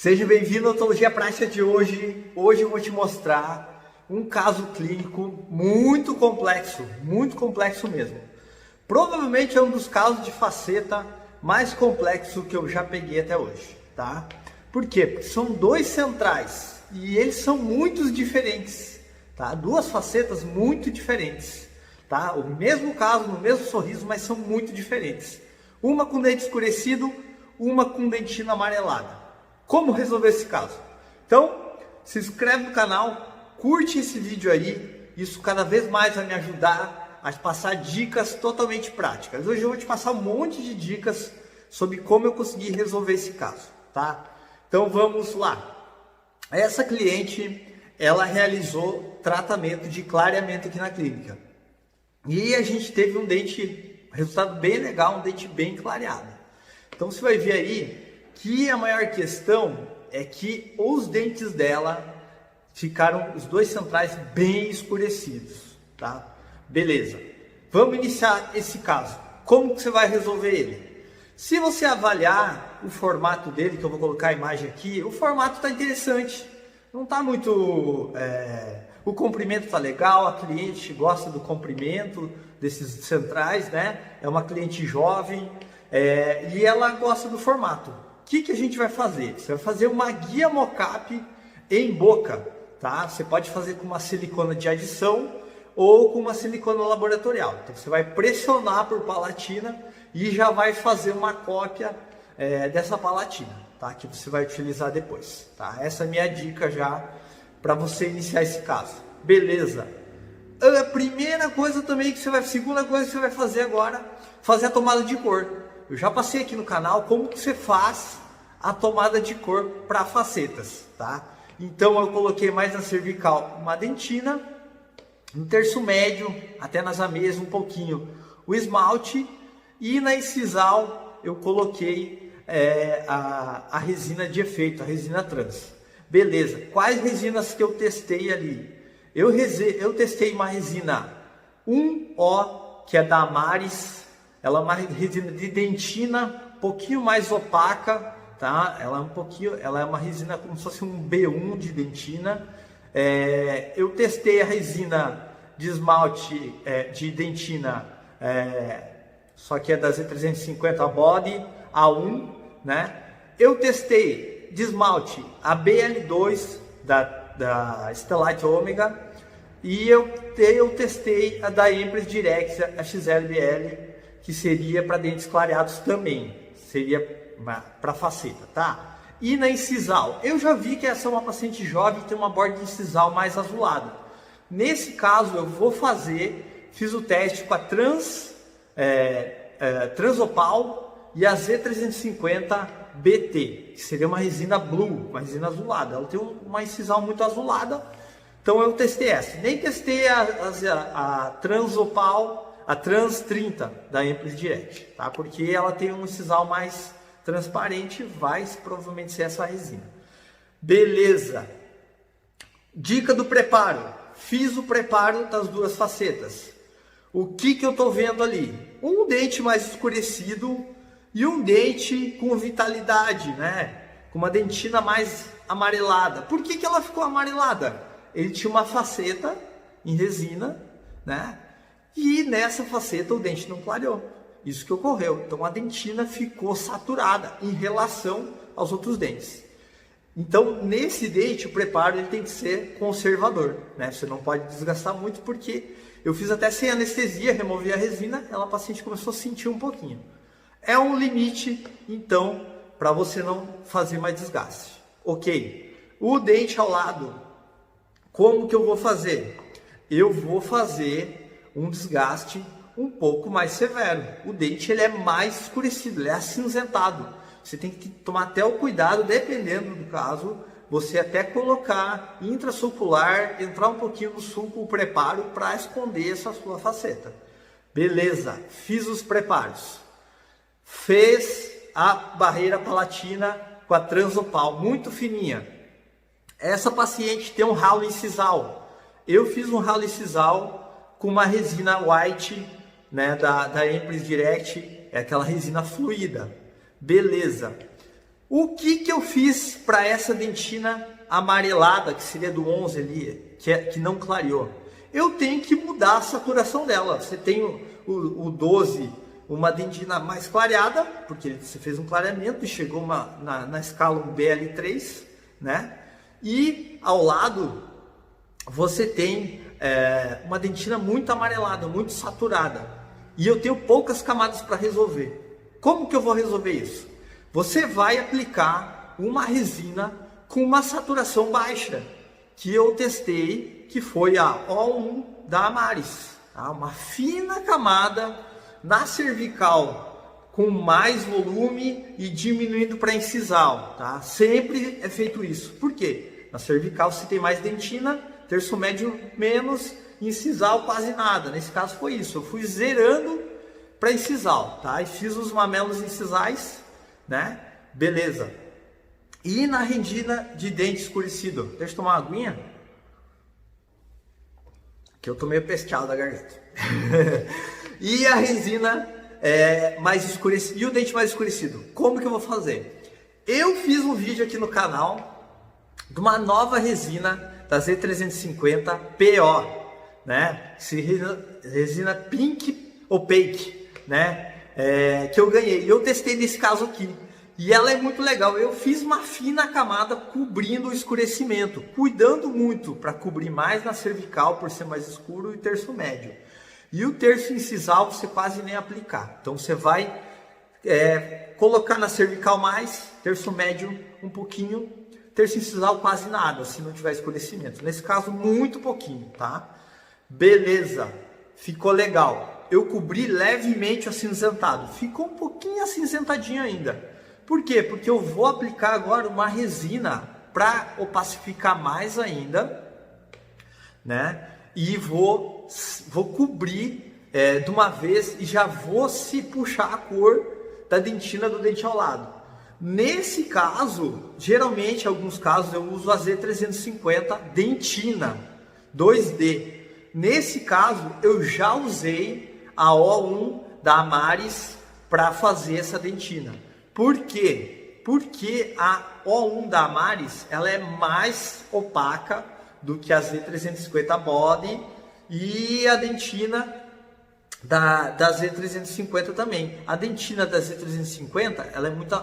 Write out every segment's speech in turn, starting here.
Seja bem-vindo à Odontologia Prática de hoje. Hoje eu vou te mostrar um caso clínico muito complexo mesmo. Provavelmente é um dos casos de faceta mais complexo que eu já peguei até hoje, tá? Por quê? Porque são dois centrais e eles são muito diferentes, tá? Duas facetas muito diferentes, tá? O mesmo caso, no mesmo sorriso, mas são muito diferentes. Uma com dente escurecido, uma com dentina amarelada. Como resolver esse caso? Então, se inscreve no canal, curte esse vídeo aí, isso cada vez mais vai me ajudar a passar dicas totalmente práticas. Hoje eu vou te passar um monte de dicas sobre como eu consegui resolver esse caso, tá? Então vamos lá. Essa cliente, ela realizou tratamento de clareamento aqui na clínica. E a gente teve um dente, resultado bem legal, um dente bem clareado. Então você vai ver aí que a maior questão é que os dentes dela ficaram, os dois centrais, bem escurecidos, tá? Beleza. Vamos iniciar esse caso. Como que você vai resolver ele? Se você avaliar o formato dele, que eu vou colocar a imagem aqui, o formato está interessante. Não está muito... O comprimento está legal, a cliente gosta do comprimento desses centrais, né? É uma cliente jovem e ela gosta do formato. O que a gente vai fazer? Você vai fazer uma guia mocap em boca, tá? Você pode fazer com uma silicona de adição ou com uma silicona laboratorial. Então você vai pressionar por palatina e já vai fazer uma cópia dessa palatina, tá? Que você vai utilizar depois, tá? Essa é a minha dica já para você iniciar esse caso. Beleza? A primeira coisa também que você vai, segunda coisa que você vai fazer agora, fazer a tomada de cor. Eu já passei aqui no canal como que você faz a tomada de cor para facetas, tá? Então eu coloquei mais na cervical uma dentina, no terço médio, até nas ameias um pouquinho o esmalte, e na incisal eu coloquei a resina de efeito, a resina trans. Beleza, quais resinas que eu testei ali? Eu testei uma resina 1O, que é da Amaris. Ela é uma resina de dentina, um pouquinho mais opaca, tá? Ela é uma resina como se fosse um B1 de dentina. Eu testei a resina de esmalte de dentina, só que é da Z350 Body A1, né? Eu testei de esmalte a BL2 da Stellite Omega e eu testei a da Empress Direct, a XLBL, que seria para dentes clareados também, seria para faceta, tá? E na incisal, eu já vi que essa é uma paciente jovem que tem uma borda de incisal mais azulada. Nesse caso, eu vou fiz o teste com a Transopal e a Z350 BT, que seria uma resina blue, uma resina azulada. Ela tem uma incisal muito azulada, então eu testei essa. Nem testei a Transopal, a Trans 30 da Empress Direct, tá? Porque ela tem um incisal mais transparente, vai provavelmente ser essa resina. Beleza. Dica do preparo. Fiz o preparo das duas facetas. O que eu tô vendo ali? Um dente mais escurecido e um dente com vitalidade, né? Com uma dentina mais amarelada. Por que ela ficou amarelada? Ele tinha uma faceta em resina, né? E nessa faceta o dente não clareou. Isso que ocorreu. Então a dentina ficou saturada em relação aos outros dentes. Então nesse dente o preparo ele tem que ser conservador, né? Você não pode desgastar muito, porque eu fiz até sem anestesia, removi a resina, a paciente começou a sentir um pouquinho. É um limite, então, para você não fazer mais desgaste. Ok. O dente ao lado, como que eu vou fazer? Eu vou fazer um desgaste um pouco mais severo. O dente ele é mais escurecido, ele é acinzentado. Você tem que tomar até o cuidado, dependendo do caso, você até colocar intrasulcular, entrar um pouquinho no sulco, o preparo, para esconder essa sua faceta. Beleza, fiz os preparos. Fez a barreira palatina com a Transopal, muito fininha. Essa paciente tem um ralo incisal. Eu fiz um ralo incisal com uma resina white, né, da Empress Direct, é aquela resina fluida. Beleza. O que eu fiz para essa dentina amarelada, que seria do 11 ali, que não clareou? Eu tenho que mudar a saturação dela. Você tem o 12, uma dentina mais clareada, porque você fez um clareamento e chegou na escala um BL3, né? E ao lado você tem uma dentina muito amarelada, muito saturada. E eu tenho poucas camadas para resolver. Como que eu vou resolver isso? Você vai aplicar uma resina com uma saturação baixa, que eu testei, que foi a O1 da Amaris. Tá? Uma fina camada na cervical, com mais volume e diminuindo para incisal. Tá? Sempre é feito isso. Por quê? Na cervical você tem mais dentina, terço médio menos, incisal quase nada. Nesse caso foi isso. Eu fui zerando para incisal, tá? E fiz os mamelos incisais, né? Beleza. E na rendina de dente escurecido, deixa eu tomar uma aguinha, que eu tô meio pescado da garganta. E a resina mais escurecida, e o dente mais escurecido, como que eu vou fazer? Eu fiz um vídeo aqui no canal de uma nova resina da Z350 PO, né? Resina Pink Opaque, né? Que eu ganhei. E eu testei nesse caso aqui. E ela é muito legal. Eu fiz uma fina camada cobrindo o escurecimento, cuidando muito para cobrir mais na cervical por ser mais escuro e terço médio. E o terço incisal você quase nem aplicar. Então você vai colocar na cervical mais, terço médio um pouquinho, terço incisal quase nada, se não tiver escurecimento. Nesse caso, muito pouquinho, tá? Beleza, ficou legal. Eu cobri levemente o acinzentado, ficou um pouquinho acinzentadinho ainda. Por quê? Porque eu vou aplicar agora uma resina para opacificar mais ainda, né? E vou cobrir de uma vez e já vou se puxar a cor da dentina do dente ao lado. Nesse caso, geralmente, em alguns casos, eu uso a Z350 dentina 2D. Nesse caso, eu já usei a O1 da Amaris para fazer essa dentina. Por quê? Porque a O1 da Amaris ela é mais opaca do que a Z350 Body e a dentina da Z350 também. A dentina da Z350 ela é muito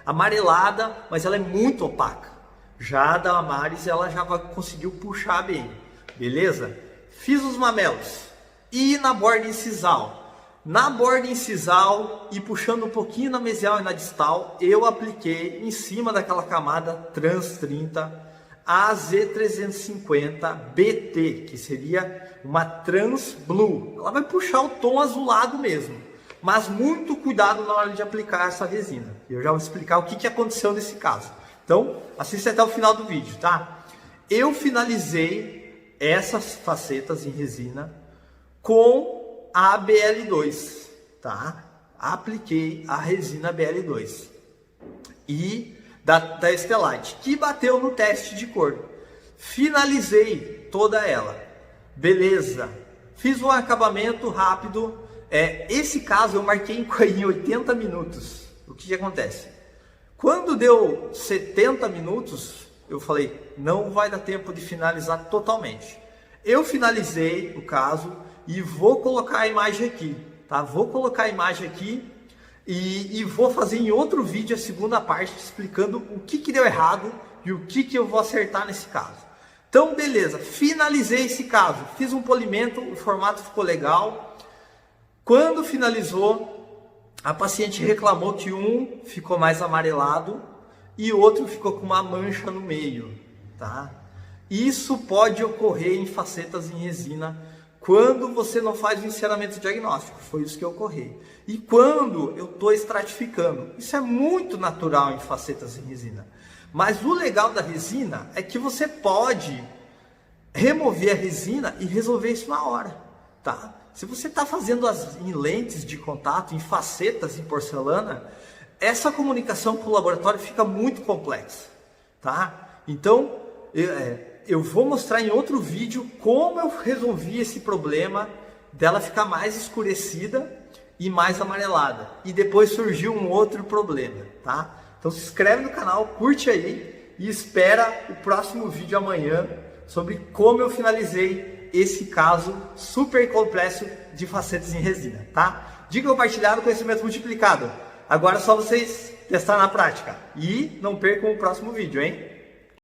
amarelada, mas ela é muito opaca. Já a da Amaris ela já conseguiu puxar bem, beleza? Fiz os mamelos e na borda incisal. Na borda incisal e puxando um pouquinho na mesial e na distal, eu apliquei em cima daquela camada Trans 30 a Z350 BT, que seria uma Trans Blue. Ela vai puxar o tom azulado mesmo, mas muito cuidado na hora de aplicar essa resina. Eu já vou explicar o que aconteceu nesse caso. Então, assista até o final do vídeo, tá? Eu finalizei essas facetas em resina com a BL2, tá? Apliquei a resina BL2 e da Estelite, que bateu no teste de cor. Finalizei toda ela, beleza? Fiz um acabamento rápido. Esse caso eu marquei em 80 minutos. O que acontece? Quando deu 70 minutos, eu falei, não vai dar tempo de finalizar totalmente. Eu finalizei o caso e vou colocar a imagem aqui, tá? Vou colocar a imagem aqui e vou fazer em outro vídeo a segunda parte explicando o que deu errado e o que eu vou acertar nesse caso. Então, beleza, finalizei esse caso, fiz um polimento, o formato ficou legal. Quando finalizou, a paciente reclamou que um ficou mais amarelado e o outro ficou com uma mancha no meio, tá? Isso pode ocorrer em facetas em resina quando você não faz o enceramento diagnóstico, foi isso que ocorreu. E quando eu estou estratificando, isso é muito natural em facetas em resina. Mas o legal da resina é que você pode remover a resina e resolver isso na hora, tá? Se você está fazendo em lentes de contato, em facetas em porcelana, essa comunicação com o laboratório fica muito complexa, tá? Então, eu vou mostrar em outro vídeo como eu resolvi esse problema dela ficar mais escurecida e mais amarelada. E depois surgiu um outro problema, tá? Então se inscreve no canal, curte aí e espera o próximo vídeo amanhã sobre como eu finalizei esse caso super complexo de facetas em resina, tá? Dica compartilhada, conhecimento multiplicado. Agora é só vocês testar na prática. E não percam o próximo vídeo, hein?